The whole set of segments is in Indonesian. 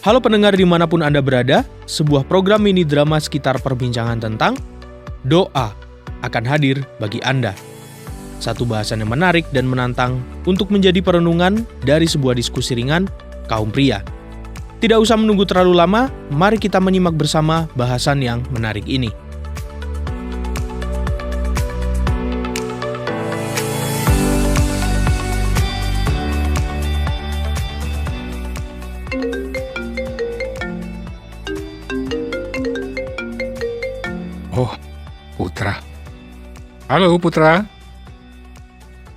Halo pendengar dimanapun Anda berada, sebuah program mini drama sekitar perbincangan tentang doa akan hadir bagi Anda. Satu bahasan yang menarik dan menantang untuk menjadi perenungan dari sebuah diskusi ringan kaum pria. Tidak usah menunggu terlalu lama, mari kita menyimak bersama bahasan yang menarik ini. Oh, Putra. Halo, Putra.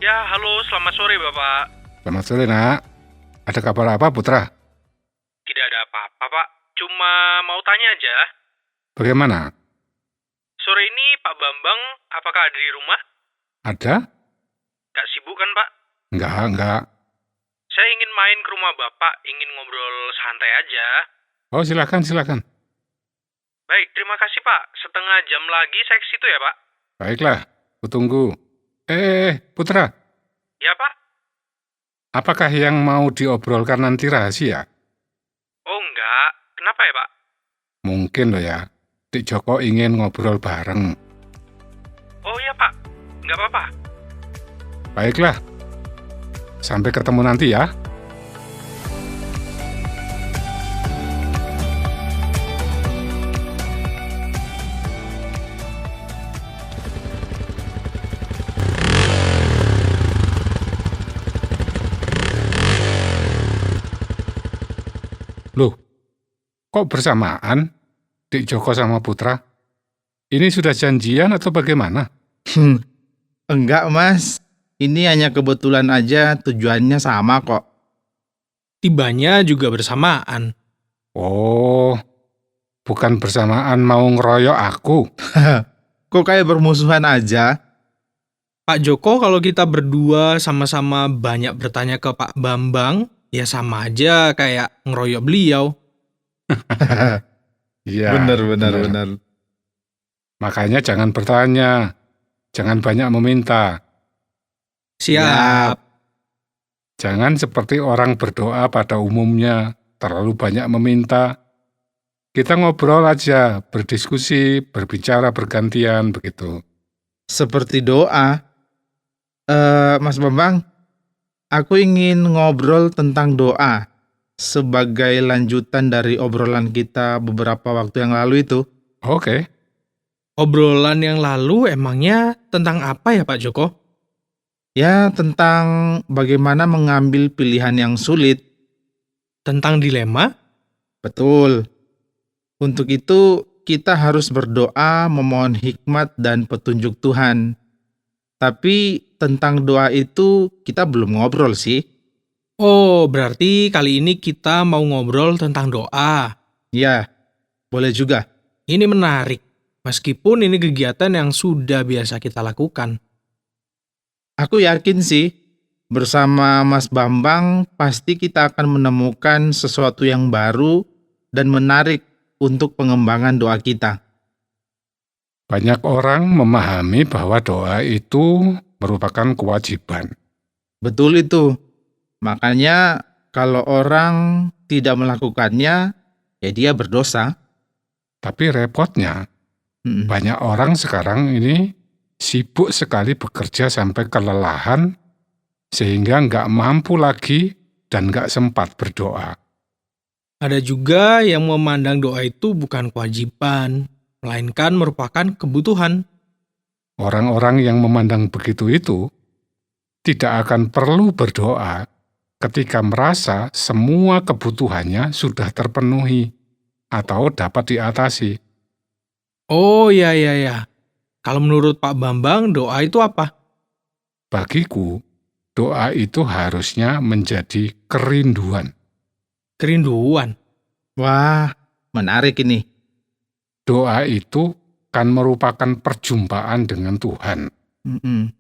Ya, halo, selamat sore Bapak. Selamat sore, Nak. Ada kabar apa, Putra? Tidak ada apa-apa Pak, cuma mau tanya aja. Bagaimana? Sore ini Pak Bambang apakah ada di rumah? Ada? Gak sibuk kan Pak? Enggak. Saya ingin main ke rumah Bapak, ingin ngobrol santai aja. Oh, silakan. Baik, terima kasih Pak. Setengah jam lagi saya ke situ ya Pak. Baiklah, kutunggu. Putra. Ya Pak? Apakah yang mau diobrolkan nanti rahasia? Oh enggak, kenapa ya Pak? Mungkin loh ya, Dik Joko ingin ngobrol bareng. Oh iya Pak, nggak apa-apa. Baiklah, sampai ketemu nanti ya. Loh, kok bersamaan Dik Joko sama Putra? Ini sudah janjian atau bagaimana? Enggak, Mas. Ini hanya kebetulan aja, tujuannya sama kok. Tibanya juga bersamaan. Oh, bukan bersamaan mau ngeroyok aku. Kok kayak bermusuhan aja? Pak Joko kalau kita berdua sama-sama banyak bertanya ke Pak Bambang, ya sama aja kayak ngeroyok beliau. Iya. Bener. Makanya jangan bertanya, jangan banyak meminta. Siap. Jangan seperti orang berdoa pada umumnya, terlalu banyak meminta. Kita ngobrol aja, berdiskusi, berbicara bergantian, begitu. Seperti doa. Mas Bambang, aku ingin ngobrol tentang doa sebagai lanjutan dari obrolan kita beberapa waktu yang lalu itu. Oke. Obrolan yang lalu emangnya tentang apa ya Pak Joko? Ya, tentang bagaimana mengambil pilihan yang sulit. Tentang dilema? Betul. Untuk itu, kita harus berdoa memohon hikmat dan petunjuk Tuhan. Tapi tentang doa itu kita belum ngobrol sih. Oh, berarti kali ini kita mau ngobrol tentang doa. Ya, boleh juga. Ini menarik, meskipun ini kegiatan yang sudah biasa kita lakukan. Aku yakin sih, bersama Mas Bambang pasti kita akan menemukan sesuatu yang baru dan menarik untuk pengembangan doa kita. Banyak orang memahami bahwa doa itu merupakan kewajiban. Betul itu. Makanya kalau orang tidak melakukannya, ya dia berdosa. Tapi repotnya, Mm-mm. banyak orang sekarang ini sibuk sekali bekerja sampai kelelahan, sehingga nggak mampu lagi dan nggak sempat berdoa. Ada juga yang memandang doa itu bukan kewajiban, melainkan merupakan kebutuhan. Orang-orang yang memandang begitu itu tidak akan perlu berdoa ketika merasa semua kebutuhannya sudah terpenuhi atau dapat diatasi. Oh ya. Kalau menurut Pak Bambang, doa itu apa? Bagiku, doa itu harusnya menjadi kerinduan. Kerinduan. Wah, menarik ini. Doa itu kan merupakan perjumpaan dengan Tuhan. Mm-mm.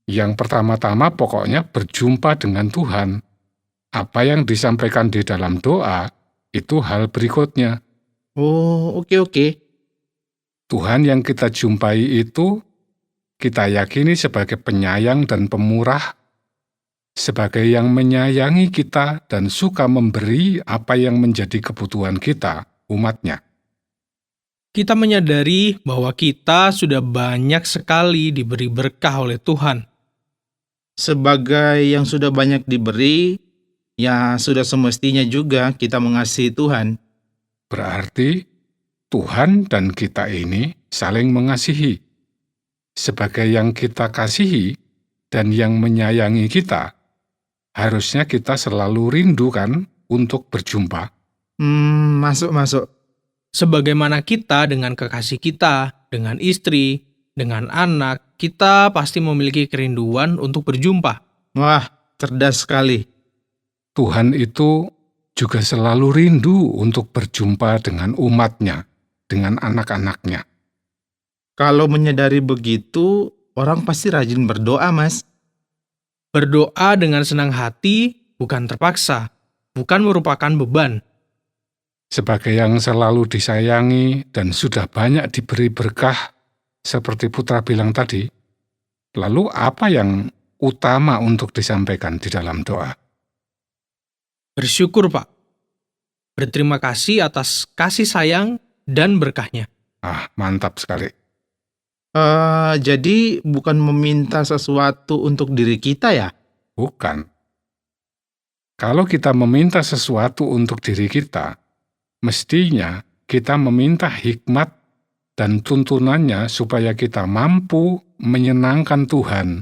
Yang pertama-tama pokoknya berjumpa dengan Tuhan. Apa yang disampaikan di dalam doa, itu hal berikutnya. Oh, oke. Tuhan yang kita jumpai itu, kita yakini sebagai penyayang dan pemurah, sebagai yang menyayangi kita dan suka memberi apa yang menjadi kebutuhan kita, umatnya. Kita menyadari bahwa kita sudah banyak sekali diberi berkah oleh Tuhan. Sebagai yang sudah banyak diberi, ya sudah semestinya juga kita mengasihi Tuhan. Berarti Tuhan dan kita ini saling mengasihi. Sebagai yang kita kasihi dan yang menyayangi kita, harusnya kita selalu rindu kan untuk berjumpa. Masuk. Sebagaimana kita dengan kekasih kita, dengan istri, dengan anak, kita pasti memiliki kerinduan untuk berjumpa. Wah, cerdas sekali. Tuhan itu juga selalu rindu untuk berjumpa dengan umatnya, dengan anak-anaknya. Kalau menyadari begitu, orang pasti rajin berdoa, Mas. Berdoa dengan senang hati, bukan terpaksa, bukan merupakan beban. Sebagai yang selalu disayangi dan sudah banyak diberi berkah, seperti Putra bilang tadi, lalu apa yang utama untuk disampaikan di dalam doa? Bersyukur, Pak. Berterima kasih atas kasih sayang dan berkahnya. Mantap sekali. Jadi bukan meminta sesuatu untuk diri kita ya? Bukan. Kalau kita meminta sesuatu untuk diri kita, mestinya kita meminta hikmat dan tuntunannya supaya kita mampu menyenangkan Tuhan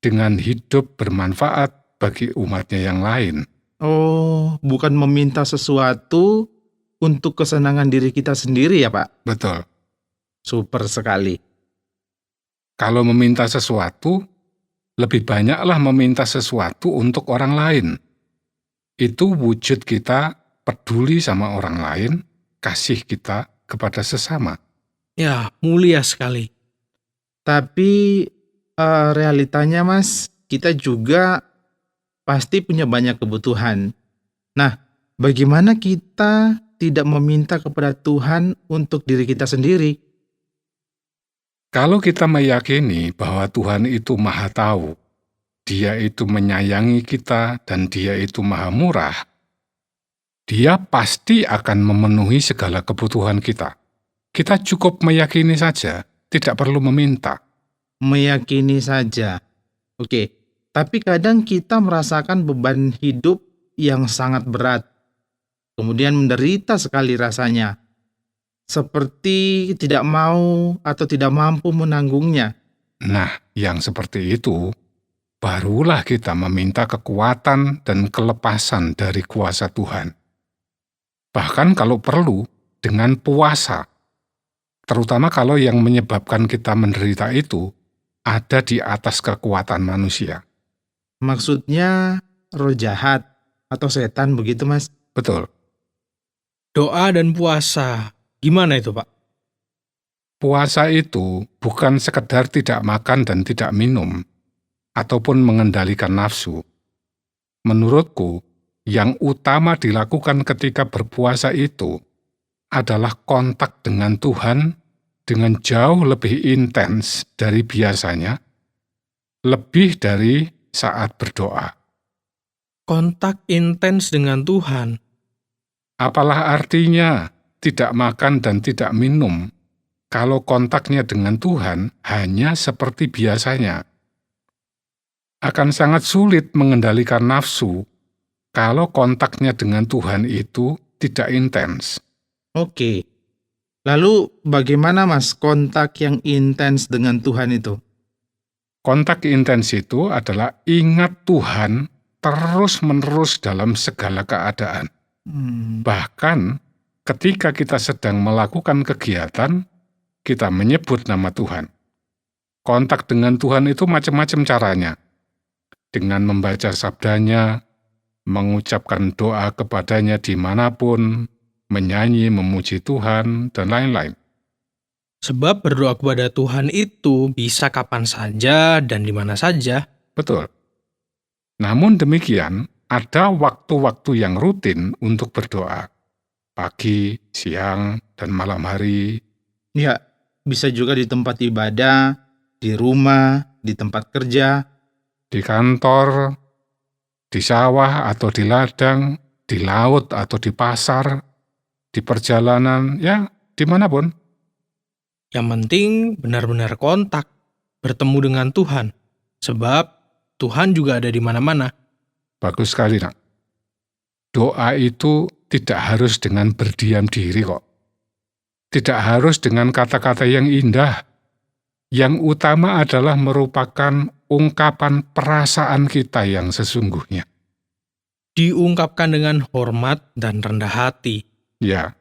dengan hidup bermanfaat bagi umatnya yang lain. Oh, bukan meminta sesuatu untuk kesenangan diri kita sendiri ya, Pak? Betul. Super sekali. Kalau meminta sesuatu, lebih banyaklah meminta sesuatu untuk orang lain. Itu wujud kita peduli sama orang lain, kasih kita kepada sesama. Ya, mulia sekali. Tapi realitanya, Mas, kita juga pasti punya banyak kebutuhan. Nah, bagaimana kita tidak meminta kepada Tuhan untuk diri kita sendiri? Kalau kita meyakini bahwa Tuhan itu Maha Tahu, Dia itu menyayangi kita dan Dia itu Maha Murah, Dia pasti akan memenuhi segala kebutuhan kita. Kita cukup meyakini saja, tidak perlu meminta. Meyakini saja. Oke, tapi kadang kita merasakan beban hidup yang sangat berat. Kemudian menderita sekali rasanya. Seperti tidak mau atau tidak mampu menanggungnya. Nah, yang seperti itu, barulah kita meminta kekuatan dan kelepasan dari kuasa Tuhan. Bahkan kalau perlu, dengan puasa. Terutama kalau yang menyebabkan kita menderita itu ada di atas kekuatan manusia. Maksudnya roh jahat atau setan begitu, Mas? Betul. Doa dan puasa, gimana itu, Pak? Puasa itu bukan sekedar tidak makan dan tidak minum, ataupun mengendalikan nafsu. Menurutku, yang utama dilakukan ketika berpuasa itu adalah kontak dengan Tuhan dengan jauh lebih intens dari biasanya, lebih dari saat berdoa. Kontak intens dengan Tuhan. Apalah artinya tidak makan dan tidak minum kalau kontaknya dengan Tuhan hanya seperti biasanya? Akan sangat sulit mengendalikan nafsu kalau kontaknya dengan Tuhan itu tidak intens. Oke. Lalu bagaimana, Mas, kontak yang intens dengan Tuhan itu? Kontak intens itu adalah ingat Tuhan terus-menerus dalam segala keadaan. Bahkan ketika kita sedang melakukan kegiatan, kita menyebut nama Tuhan. Kontak dengan Tuhan itu macam-macam caranya. Dengan membaca sabdanya, mengucapkan doa kepadanya dimanapun, menyanyi, memuji Tuhan, dan lain-lain. Sebab berdoa kepada Tuhan itu bisa kapan saja dan di mana saja. Betul. Namun demikian, ada waktu-waktu yang rutin untuk berdoa. Pagi, siang, dan malam hari. Ya, bisa juga di tempat ibadah, di rumah, di tempat kerja. Di kantor, di sawah atau di ladang, di laut atau di pasar, di perjalanan, ya dimanapun. Yang penting benar-benar kontak, bertemu dengan Tuhan. Sebab Tuhan juga ada di mana-mana. Bagus sekali, Nak. Doa itu tidak harus dengan berdiam diri kok. Tidak harus dengan kata-kata yang indah. Yang utama adalah merupakan ungkapan perasaan kita yang sesungguhnya. Diungkapkan dengan hormat dan rendah hati. Ya,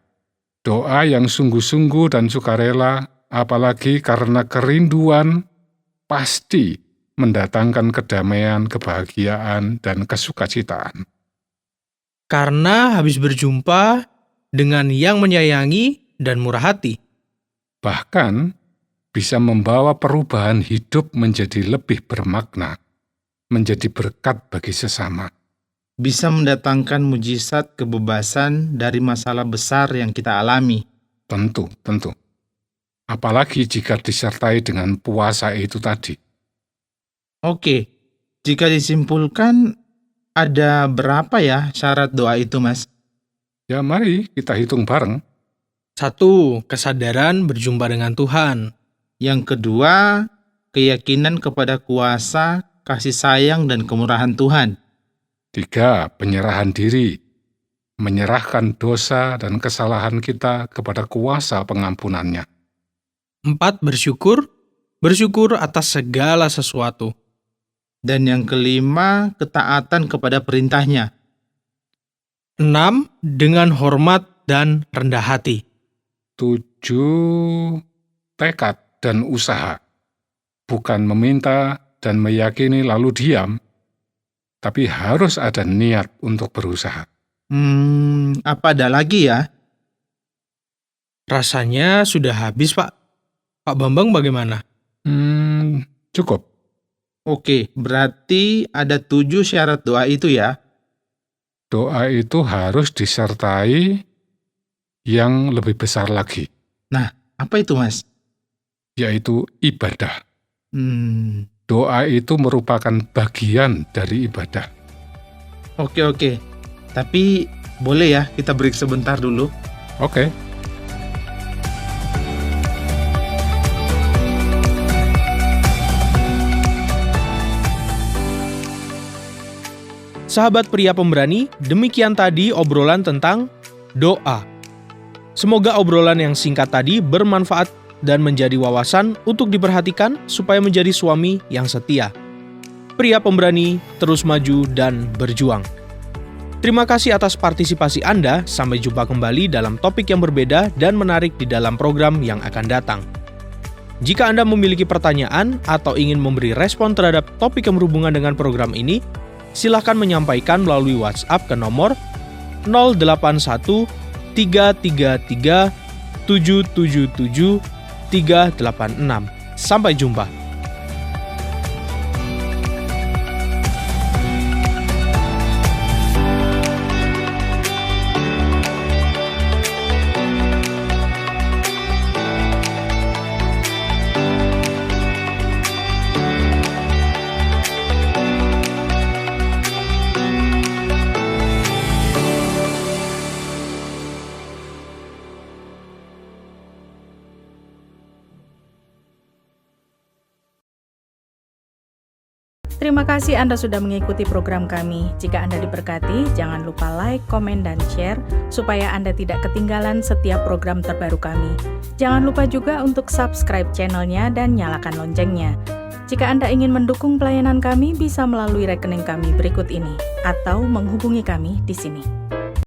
doa yang sungguh-sungguh dan sukarela, apalagi karena kerinduan, pasti mendatangkan kedamaian, kebahagiaan, dan kesukacitaan. Karena habis berjumpa dengan yang menyayangi dan murah hati. Bahkan bisa membawa perubahan hidup menjadi lebih bermakna, menjadi berkat bagi sesama. Bisa mendatangkan mujizat kebebasan dari masalah besar yang kita alami. Tentu. Apalagi jika disertai dengan puasa itu tadi. Oke, jika disimpulkan, ada berapa ya syarat doa itu, Mas? Ya mari kita hitung bareng. 1. Kesadaran berjumpa dengan Tuhan. Yang kedua, keyakinan kepada kuasa, kasih sayang, dan kemurahan Tuhan. 3. Penyerahan diri. Menyerahkan dosa dan kesalahan kita kepada kuasa pengampunannya. 4. Bersyukur. Bersyukur atas segala sesuatu. Dan yang kelima, ketaatan kepada perintahnya. 6. Dengan hormat dan rendah hati. 7. Tekad dan usaha. Bukan meminta dan meyakini lalu diam, tapi harus ada niat untuk berusaha. Apa ada lagi ya? Rasanya sudah habis, Pak. Pak Bambang bagaimana? Cukup. Oke, berarti ada 7 syarat doa itu ya? Doa itu harus disertai yang lebih besar lagi, Nah, apa itu, Mas? yaitu ibadah. Hmm, Doa itu merupakan bagian dari ibadah. oke. Tapi boleh ya kita break sebentar dulu? Oke. Sahabat pria pemberani, demikian tadi obrolan tentang doa. Semoga obrolan yang singkat tadi bermanfaat dan menjadi wawasan untuk diperhatikan supaya menjadi suami yang setia. Pria pemberani terus maju dan berjuang. Terima kasih atas partisipasi Anda. Sampai jumpa kembali dalam topik yang berbeda dan menarik di dalam program yang akan datang. Jika Anda memiliki pertanyaan atau ingin memberi respon terhadap topik yang berhubungan dengan program ini, silakan menyampaikan melalui WhatsApp ke nomor 081 333 777 386. Sampai jumpa. Terima kasih Anda sudah mengikuti program kami. Jika Anda diberkati, jangan lupa like, komen, dan share supaya Anda tidak ketinggalan setiap program terbaru kami. Jangan lupa juga untuk subscribe channelnya dan nyalakan loncengnya. Jika Anda ingin mendukung pelayanan kami, bisa melalui rekening kami berikut ini atau menghubungi kami di sini.